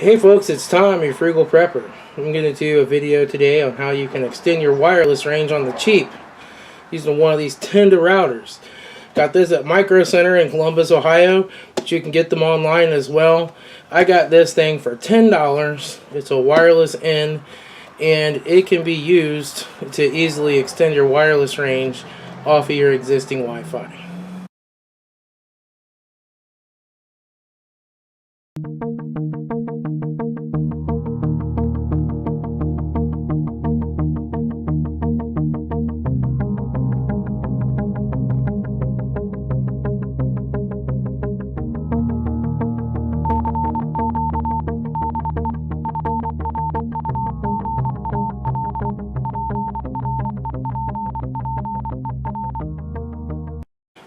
Hey folks, it's Tom, your Frugal Prepper. I'm going to do a video today on how you can extend your wireless range on the cheap using one of these Tenda routers. Got this at Micro Center in Columbus, Ohio, but you can get them online as well. I got this thing for $10. It's a wireless N, and it can be used to easily extend your wireless range off of your existing Wi-Fi.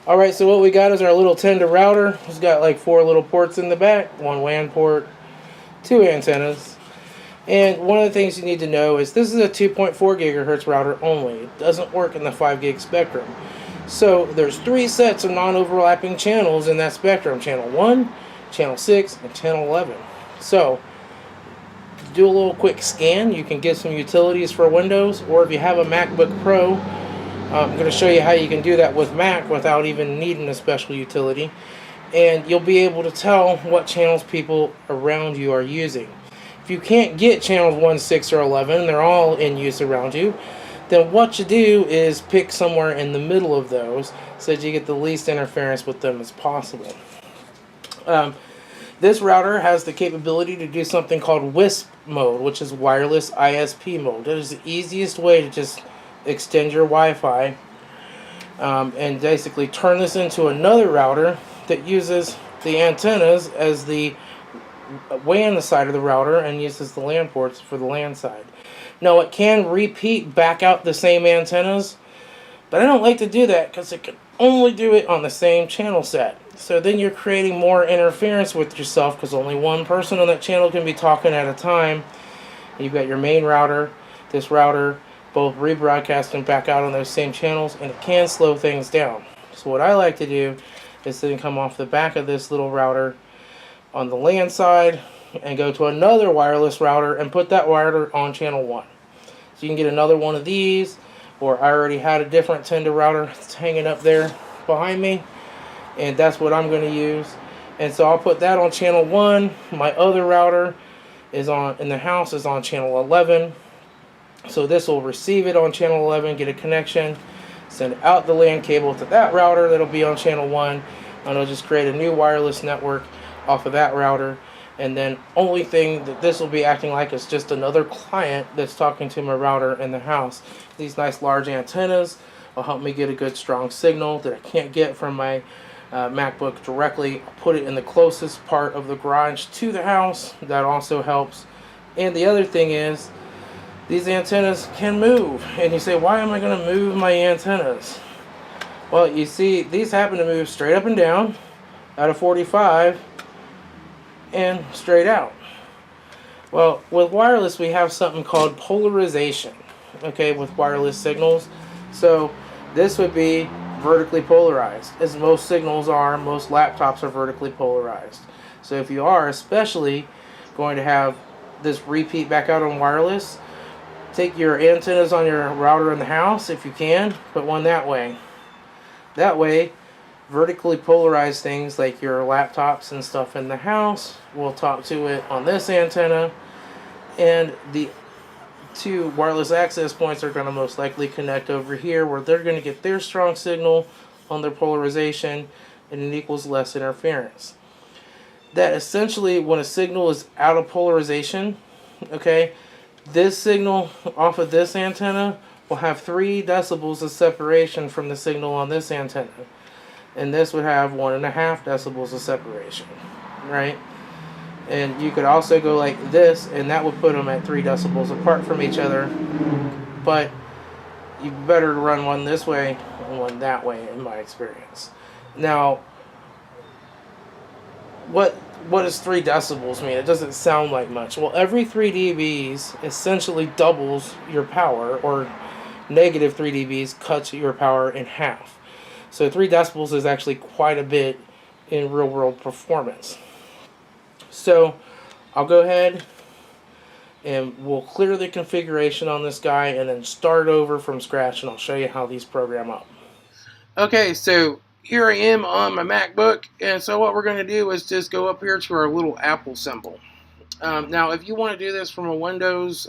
Alright, so what we got is our little Tenda router. It's got like 4 little ports in the back, 1 WAN port, 2 antennas. And one of the things you need to know is this is a 2.4 gigahertz router only. It doesn't work in the 5 gig spectrum. So there's 3 sets of non-overlapping channels in that spectrum. Channel 1, Channel 6, and Channel 11. So do a little quick scan. You can get some utilities for Windows, or if you have a MacBook Pro, I'm going to show you how you can do that with Mac without even needing a special utility. And you'll be able to tell what channels people around you are using. If you can't get channels 1, 6, or 11, they're all in use around you, then what you do is pick somewhere in the middle of those so that you get the least interference with them as possible. This router has the capability to do something called WISP mode, which is wireless ISP mode. It is the easiest way to just extend your Wi-Fi and basically turn this into another router that uses the antennas as the WAN side of the router and uses the LAN ports for the LAN side. Now it can repeat back out the same antennas, but I don't like to do that because it can only do it on the same channel set. So then you're creating more interference with yourself because only one person on that channel can be talking at a time. You've got your main router, this router, both rebroadcasting back out on those same channels, and it can slow things down. So what I like to do is then come off the back of this little router on the LAN side and go to another wireless router and put that router on channel 1. So you can get another one of these, or I already had a different Tenda router that's hanging up there behind me, and that's what I'm going to use. And so I'll put that on channel 1. My other router is on in the house is on channel 11. So this will receive it on channel 11, get a connection, send out the LAN cable to that router that'll be on channel 1, and it'll just create a new wireless network off of that router. And then only thing that this will be acting like is just another client that's talking to my router in the house. These nice large antennas will help me get a good strong signal that I can't get from my MacBook directly. I'll put it in the closest part of the garage to the house. That also helps. And the other thing is, these antennas can move. And you say, why am I going to move my antennas? Well, you see, these happen to move straight up and down out of 45 and straight out. Well, with wireless, we have something called polarization, okay, with wireless signals. So this would be vertically polarized, as most signals are. Most laptops are vertically polarized. So if you are especially going to have this repeat back out on wireless, take your antennas on your router in the house, if you can, put one that way. That way, vertically polarized things like your laptops and stuff in the house will talk to it on this antenna, and the 2 wireless access points are going to most likely connect over here where they're going to get their strong signal on their polarization, and it equals less interference. That essentially, when a signal is out of polarization, okay, this signal off of this antenna will have 3 decibels of separation from the signal on this antenna. And this would have 1.5 decibels of separation, right? And you could also go like this, and that would put them at 3 decibels apart from each other. But you better run one this way and one that way, in my experience. Now, what does 3 decibels mean? It doesn't sound like much. Well, every 3 dBs essentially doubles your power, or negative 3 dBs cuts your power in half. So 3 decibels is actually quite a bit in real world performance. So I'll go ahead and we'll clear the configuration on this guy and then start over from scratch, and I'll show you how these program up. Okay, so here I am on my MacBook, and so what we're going to do is just go up here to our little Apple symbol. Now, if you want to do this from a Windows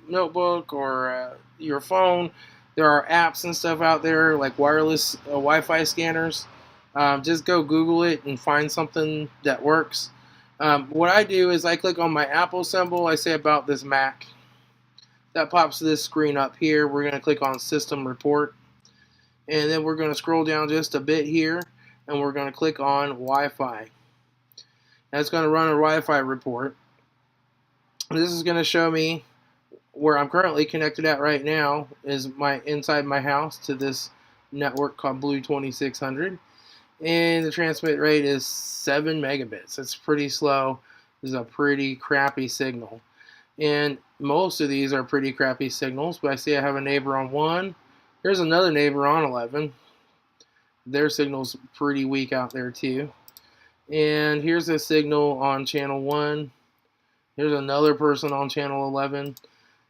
notebook or your phone, there are apps and stuff out there like wireless Wi-Fi scanners. Just go Google it and find something that works. What I do is I click on my Apple symbol. I say about this Mac. That pops this screen up here. We're going to click on System Report. And then we're going to scroll down just a bit here. And we're going to click on Wi-Fi. That's going to run a Wi-Fi report. This is going to show me where I'm currently connected at right now is inside my house to this network called Blue 2600. And the transmit rate is 7 megabits. It's pretty slow. This is a pretty crappy signal. And most of these are pretty crappy signals, but I see I have a neighbor on 1. There's another neighbor on 11. Their signal's pretty weak out there too. And here's a signal on channel 1. There's another person on channel 11.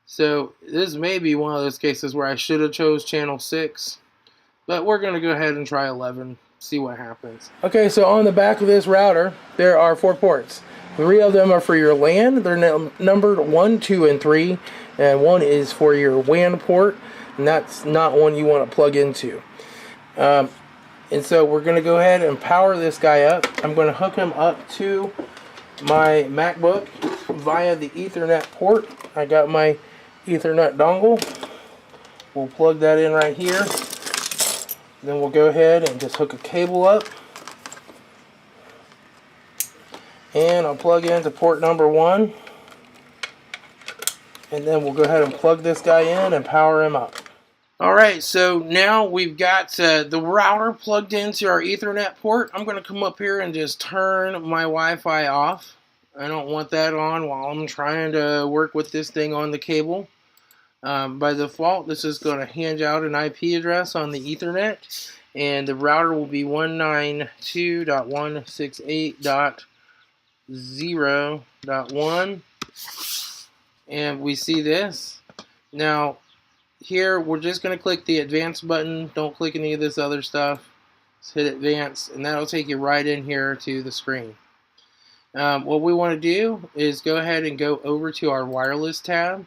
So this may be one of those cases where I should have chose channel 6. But we're going to go ahead and try 11. See what happens. Okay, so on the back of this router, there are 4 ports. 3 of them are for your LAN. They're numbered 1, 2, and 3. And 1 is for your WAN port. And that's not one you want to plug into. And so we're going to go ahead and power this guy up. I'm going to hook him up to my MacBook via the Ethernet port. I got my Ethernet dongle. We'll plug that in right here. Then we'll go ahead and just hook a cable up. And I'll plug into port number 1. And then we'll go ahead and plug this guy in and power him up. Alright, so now we've got the router plugged into our Ethernet port. I'm going to come up here and just turn my Wi-Fi off. I don't want that on while I'm trying to work with this thing on the cable. By default, this is going to hand out an IP address on the Ethernet, and the router will be 192.168.0.1, and we see this. Now, here we're just going to click the advanced button. Don't click any of this other stuff. Just hit advance, and that'll take you right in here to the screen. What we want to do is go ahead and go over to our wireless tab.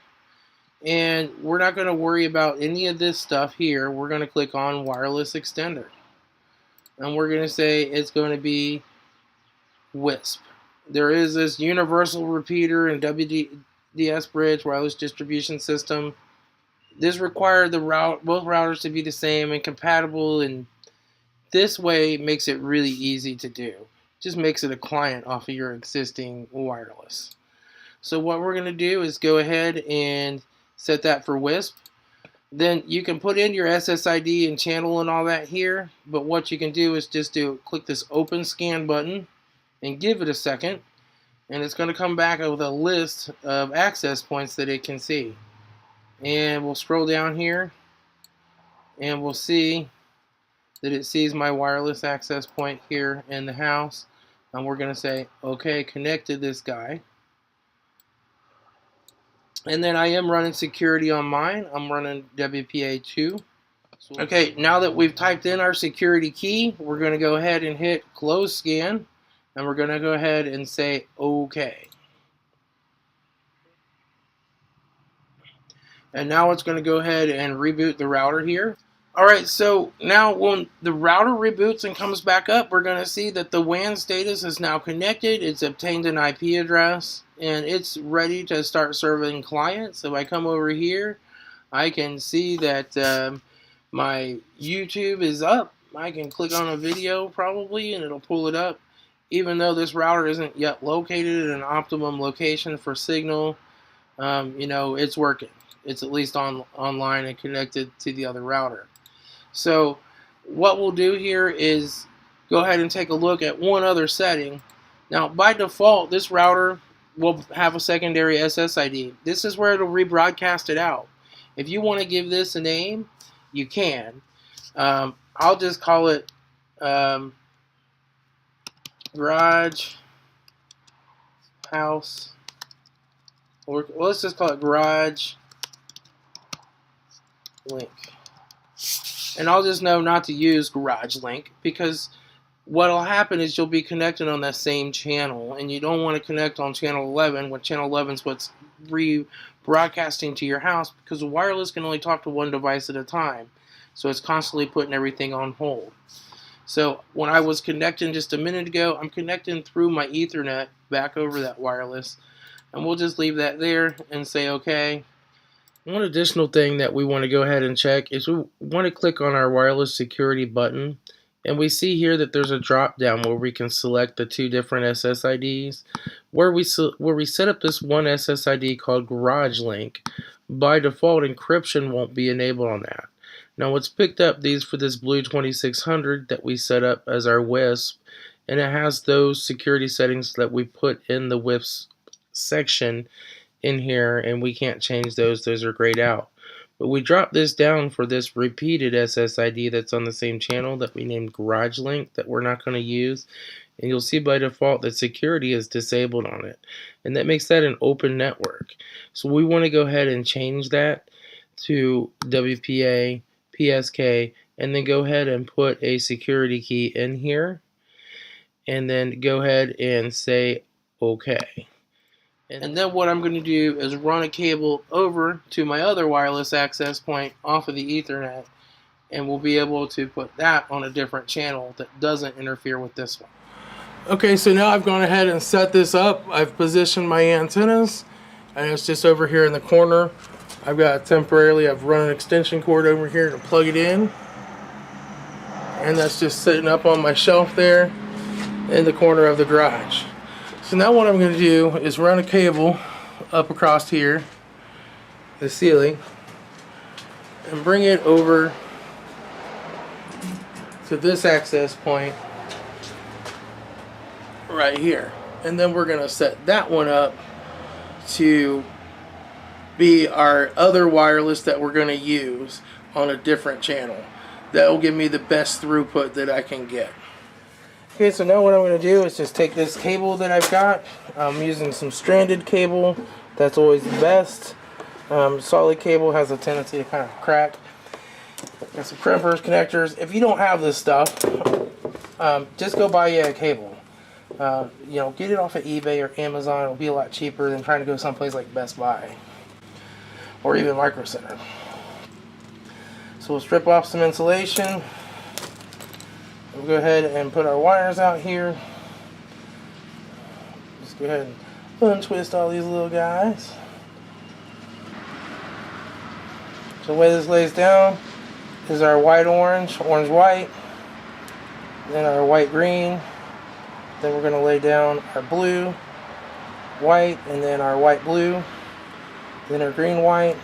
And we're not going to worry about any of this stuff here. We're going to click on wireless extender. And we're going to say it's going to be WISP. There is this universal repeater and WDS bridge wireless distribution system. This requires both routers to be the same and compatible, and this way makes it really easy to do. Just makes it a client off of your existing wireless. So what we're going to do is go ahead and set that for WISP. Then you can put in your SSID and channel and all that here, but what you can do is just click this open scan button and give it a second, and it's going to come back with a list of access points that it can see. And we'll scroll down here and we'll see that it sees my wireless access point here in the house, and we're going to say okay, connect to this guy. And then I am running security on mine. I'm running WPA2. Okay, now that we've typed in our security key, we're going to go ahead and hit close scan, and we're going to go ahead and say okay. And now it's going to go ahead and reboot the router here. Alright, so now when the router reboots and comes back up, we're going to see that the WAN status is now connected. It's obtained an IP address, and it's ready to start serving clients. If I come over here, I can see that my YouTube is up. I can click on a video probably, and it'll pull it up. Even though this router isn't yet located in an optimum location for signal, it's working. It's at least online and connected to the other router. So what we'll do here is go ahead and take a look at one other setting. Now, by default, this router will have a secondary SSID. This is where it'll rebroadcast it out. If you want to give this a name, you can. I'll just call it garage house or well, let's just call it garage link. And I'll just know not to use garage link, because what'll happen is you'll be connected on that same channel, and you don't want to connect on channel 11 when channel 11 is what's broadcasting to your house, because the wireless can only talk to one device at a time, so it's constantly putting everything on hold. So when I was connecting just a minute ago, I'm connecting through my Ethernet back over that wireless, and we'll just leave that there and say okay. One additional thing that we want to go ahead and check is we want to click on our wireless security button, and we see here that there's a drop down where we can select the two different SSIDs. Where we set up this one SSID called Garage Link, by default encryption won't be enabled on that. Now it's picked up these for this Blue 2600 that we set up as our WISP, and it has those security settings that we put in the WISP section in here, and we can't change those. Those are grayed out. But we dropped this down for this repeated SSID that's on the same channel that we named Garage Link that we're not going to use. And you'll see by default that security is disabled on it. And that makes that an open network. So we want to go ahead and change that to WPA, PSK, and then go ahead and put a security key in here. And then go ahead and say OK. And then what I'm going to do is run a cable over to my other wireless access point off of the Ethernet, and we'll be able to put that on a different channel that doesn't interfere with this one. Okay, so now I've gone ahead and set this up. I've positioned my antennas, and it's just over here in the corner. I've run an extension cord over here to plug it in, and that's just sitting up on my shelf there in the corner of the garage. So now what I'm going to do is run a cable up across here, the ceiling, and bring it over to this access point right here. And then we're going to set that one up to be our other wireless that we're going to use on a different channel. That will give me the best throughput that I can get. Okay, so now what I'm going to do is just take this cable that I've got. I'm using some stranded cable. That's always the best. Solid cable has a tendency to kind of crack. Got some crimpers, connectors. If you don't have this stuff, just go buy you a cable. Get it off of eBay or Amazon. It'll be a lot cheaper than trying to go someplace like Best Buy or even Micro Center. So we'll strip off some insulation. We'll go ahead and put our wires out here. Just go ahead and untwist all these little guys. So the way this lays down is our white-orange, orange-white, then our white-green, then we're going to lay down our blue-white, and then our white-blue, then our green-white,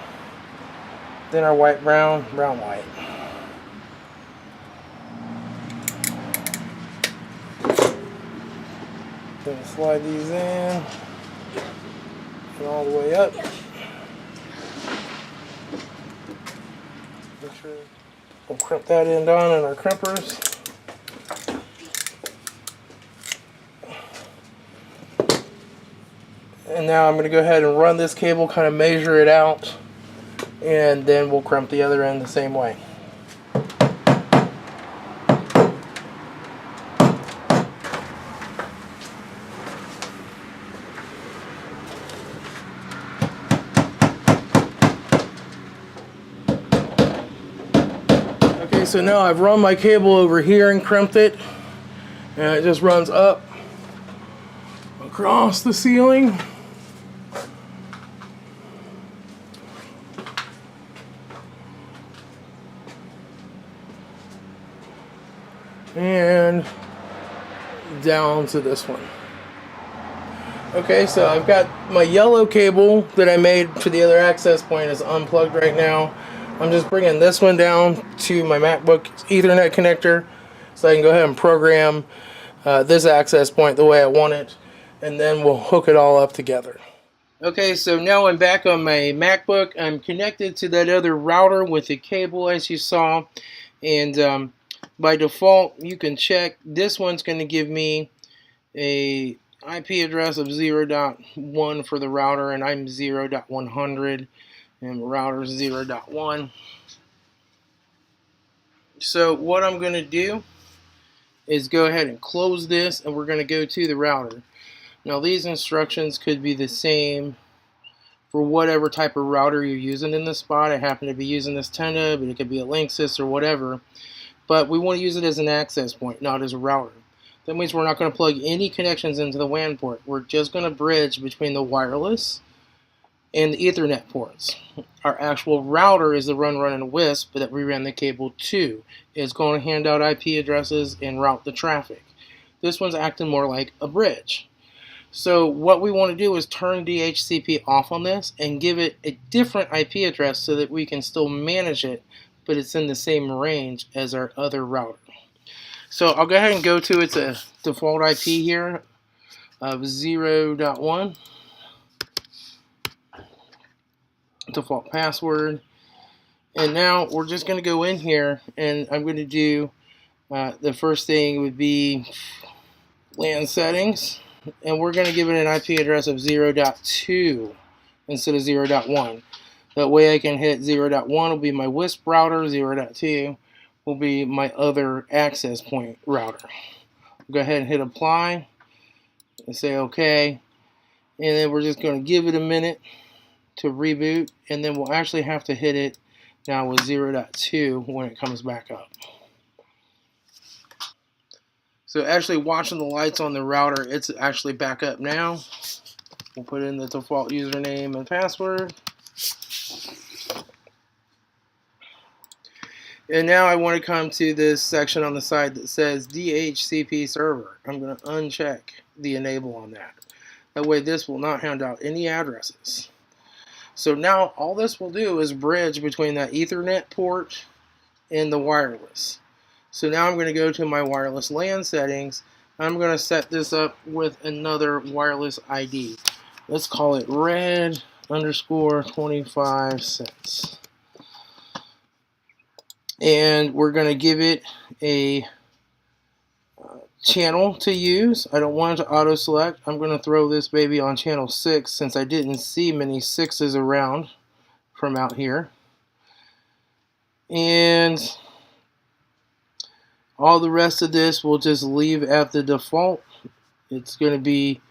then our white-brown, brown-white. Going to slide these in and all the way up. Make sure we'll crimp that end on in our crimpers. And now I'm going to go ahead and run this cable, kind of measure it out, and then we'll crimp the other end the same way. So now I've run my cable over here and crimped it, and it just runs up across the ceiling. And down to this one. Okay, so I've got my yellow cable that I made for the other access point is unplugged right now. I'm just bringing this one down to my MacBook Ethernet connector so I can go ahead and program this access point the way I want it, and then we'll hook it all up together. Okay, so now I'm back on my MacBook. I'm connected to that other router with the cable as you saw, and by default you can check this one's going to give me a IP address of 0.1 for the router, and I'm 0.100, and the router is 0.1. So what I'm going to do is go ahead and close this, and we're going to go to the router. Now these instructions could be the same for whatever type of router you're using in this spot. I happen to be using this Tenda, but it could be a Linksys or whatever. But we want to use it as an access point, not as a router. That means we're not going to plug any connections into the WAN port. We're just going to bridge between the wireless and the Ethernet ports. Our actual router is the running WISP that we ran the cable to. It's going to hand out IP addresses and route the traffic. This one's acting more like a bridge. So what we want to do is turn DHCP off on this and give it a different IP address so that we can still manage it, but it's in the same range as our other router. So I'll go ahead and go to its default IP here of 0.1. Default password. And now we're just going to go in here, and I'm going to do the first thing would be LAN settings, and we're going to give it an IP address of 0.2 instead of 0.1. That way I can hit 0.1 will be my WISP router, 0.2 will be my other access point router. Go ahead and hit apply and say OK, and then we're just going to give it a minute to reboot, and then we'll actually have to hit it now with 0.2 when it comes back up. So actually watching the lights on the router, it's actually back up now. We'll put in the default username and password. And now I want to come to this section on the side that says DHCP server. I'm going to uncheck the enable on that. That way this will not hand out any addresses. So now all this will do is bridge between that Ethernet port and the wireless. So now I'm going to go to my wireless LAN settings. I'm going to set this up with another wireless ID. Let's call it red underscore 25 cents. And we're going to give it a channel to use. I don't want it to auto select. I'm going to throw this baby on channel 6 since I didn't see many 6s around from out here. And all the rest of this we'll just leave at the default. It's going to be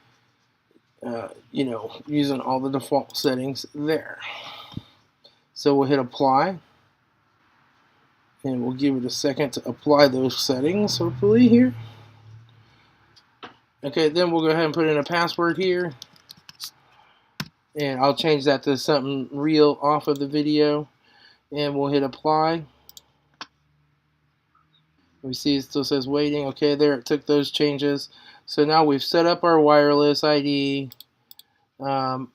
using all the default settings there. So we'll hit apply, and we'll give it a second to apply those settings, hopefully here. Okay, then we'll go ahead and put in a password here, and I'll change that to something real off of the video, and we'll hit apply. We see it still says waiting. Okay, there, it took those changes. So now we've set up our wireless ID. And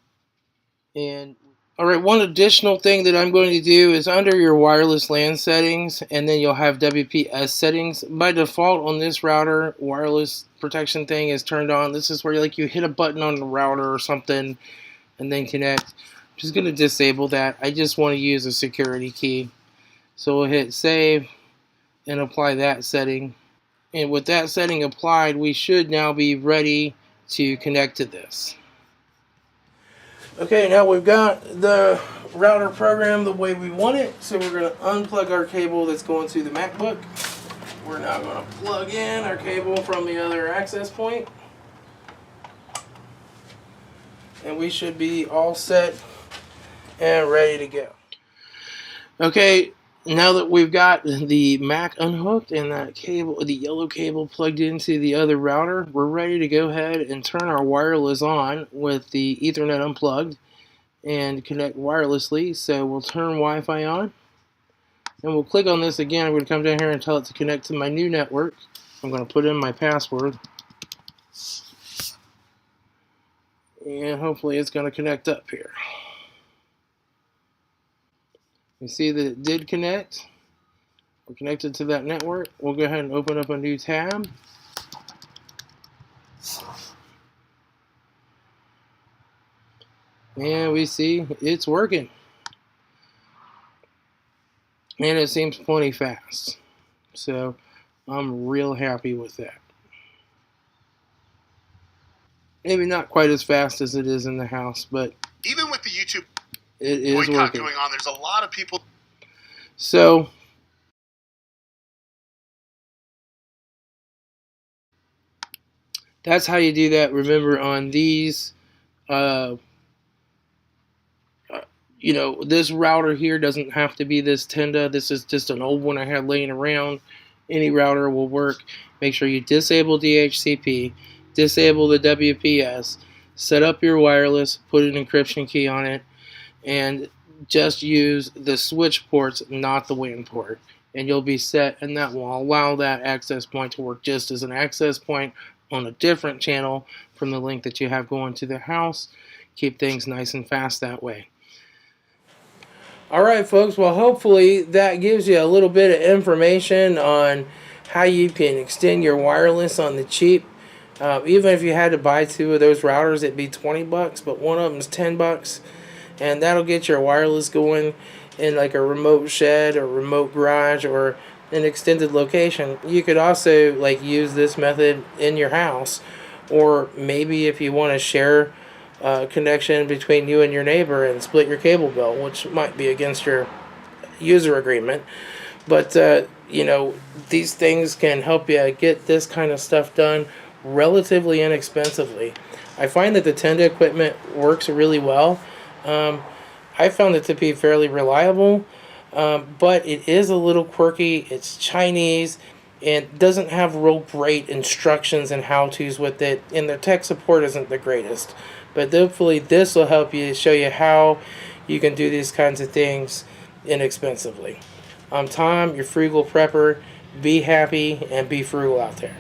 alright, one additional thing that I'm going to do is under your wireless LAN settings, and then you'll have WPS settings. By default on this router, wireless protection thing is turned on. This is where you hit a button on the router or something and then connect. I'm just going to disable that. I just want to use a security key. So we'll hit save and apply that setting. And with that setting applied, we should now be ready to connect to this. Okay, now we've got the router programmed the way we want it, so we're going to unplug our cable that's going to the MacBook. We're now going to plug in our cable from the other access point. And we should be all set and ready to go. Okay, now that we've got the Mac unhooked and that cable, the yellow cable plugged into the other router, we're ready to go ahead and turn our wireless on with the Ethernet unplugged and connect wirelessly. So we'll turn Wi-Fi on, and we'll click on this again. I'm going to come down here and tell it to connect to my new network. I'm going to put in my password, and hopefully it's going to connect up here. You see that it did connect. We're connected to that network. We'll go ahead and open up a new tab. And we see it's working. And it seems plenty fast. So I'm real happy with that. Maybe not quite as fast as it is in the house, but even with the YouTube it is boycott working. going on, there's a lot of people. So that's how you do that. Remember, on these, uh, you know, this router here doesn't have to be this Tenda. This is just an old one I had laying around. Any router will work. Make sure you disable DHCP, disable the WPS, set up your wireless, put an encryption key on it, and just use the switch ports, not the WAN port. And you'll be set, and that will allow that access point to work just as an access point on a different channel from the link that you have going to the house. Keep things nice and fast that way. All right, folks. Well, hopefully that gives you a little bit of information on how you can extend your wireless on the cheap. Even if you had to buy two of those routers, it'd be $20, but one of them's $10, and that'll get your wireless going in like a remote shed or remote garage or an extended location. You could also like use this method in your house, or maybe if you want to share connection between you and your neighbor and split your cable bill, which might be against your user agreement. But, you know, these things can help you get this kind of stuff done relatively inexpensively. I find that the Tenda equipment works really well. I found it to be fairly reliable, but it is a little quirky. It's Chinese and doesn't have real great instructions and how-tos with it, and their tech support isn't the greatest. But hopefully this will help you, show you how you can do these kinds of things inexpensively. I'm Tom, your frugal prepper. Be happy and be frugal out there.